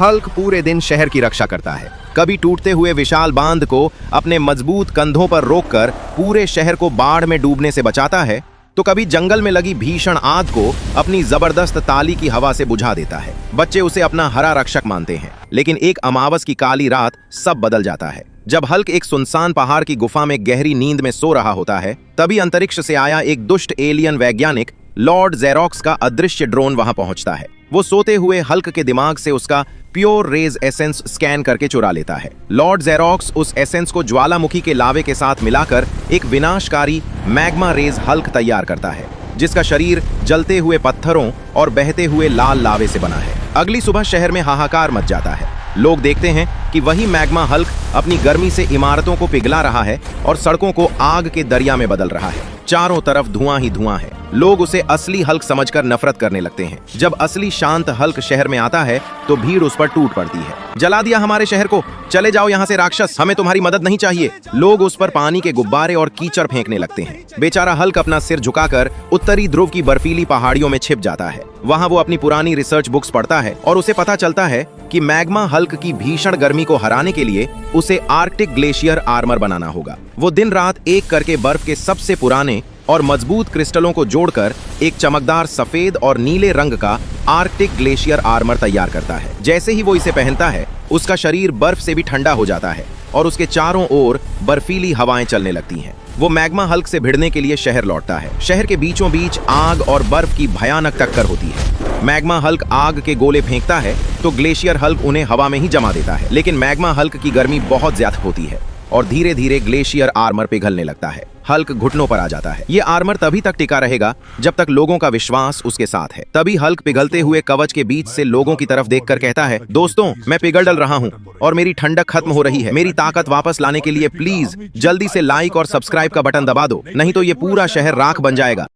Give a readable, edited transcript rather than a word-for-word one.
Hulk पूरे दिन शहर की रक्षा करता है, कभी टूटते हुए विशाल बांध को अपने मजबूत कंधों पर रोककर पूरे शहर को बाढ़ में डूबने से बचाता है, तो कभी जंगल में लगी भीषण आग को अपनी जबरदस्त ताली की हवा से बुझा देता है। बच्चे उसे अपना हरा रक्षक मानते हैं, लेकिन एक अमावस की काली रात सब बदल जाता है। जब हल्क एक सुनसान पहाड़ की गुफा में गहरी नींद में सो रहा होता है, तभी अंतरिक्ष से आया एक दुष्ट एलियन वैज्ञानिक लॉर्ड जेरोक्स का अदृश्य ड्रोन वहां पहुंचता है। वो सोते हुए हल्क के दिमाग से उसका प्योर रेज एसेंस स्कैन करके चुरा लेता है। लॉर्ड जेरोक्स उस एसेंस को ज्वालामुखी के लावे के साथ मिलाकर एक विनाशकारी मैग्मा रेज हल्क तैयार करता है, जिसका शरीर जलते हुए पत्थरों और बहते हुए लाल लावे से बना है। अगली सुबह शहर में हाहाकार मच जाता है। लोग देखते हैं कि वही मैग्मा हल्क अपनी गर्मी से इमारतों को पिघला रहा है और सड़कों को आग के दरिया में बदल रहा है। चारों तरफ धुआं ही धुआं है। लोग उसे असली हल्क समझकर नफरत करने लगते हैं। जब असली शांत हल्क शहर में आता है तो भीड़ उस पर टूट पड़ती है। जला दिया हमारे शहर को, चले जाओ यहाँ से राक्षस, हमें तुम्हारी मदद नहीं चाहिए। लोग उस पर पानी के गुब्बारे और कीचड़ फेंकने लगते हैं। बेचारा हल्क अपना सिर झुकाकर उत्तरी ध्रुव की बर्फीली पहाड़ियों में छिप जाता है। वहाँ वो अपनी पुरानी रिसर्च बुक्स पढ़ता है और उसे पता चलता है कि मैग्मा हल्क की भीषण गर्मी को हराने के लिए उसे आर्कटिक ग्लेशियर आर्मर बनाना होगा। वो दिन रात एक करके बर्फ के सबसे पुराने और मजबूत क्रिस्टलों को जोड़कर एक चमकदार सफेद और नीले रंग का आर्कटिक ग्लेशियर आर्मर तैयार करता है। जैसे ही वो इसे पहनता है, उसका शरीर बर्फ से भी ठंडा हो जाता है और उसके चारों ओर बर्फीली हवाएं चलने लगती हैं। वो मैग्मा हल्क से भिड़ने के लिए शहर लौटता है। शहर के बीचों बीच आग और बर्फ की भयानक टक्कर होती है। मैग्मा हल्क आग के गोले फेंकता है तो ग्लेशियर हल्क उन्हें हवा में ही जमा देता है, लेकिन मैग्मा हल्क की गर्मी बहुत ज्यादा होती है और धीरे धीरे ग्लेशियर आर्मर पिघलने लगता है। हल्क घुटनों पर आ जाता है। ये आर्मर तभी तक टिका रहेगा जब तक लोगों का विश्वास उसके साथ है। तभी हल्क पिघलते हुए कवच के बीच से लोगों की तरफ देखकर कहता है, दोस्तों, मैं पिघल डल रहा हूँ और मेरी ठंडक खत्म हो रही है। मेरी ताकत वापस लाने के लिए प्लीज जल्दी से लाइक और सब्सक्राइब का बटन दबा दो, नहीं तो ये पूरा शहर राख बन जाएगा।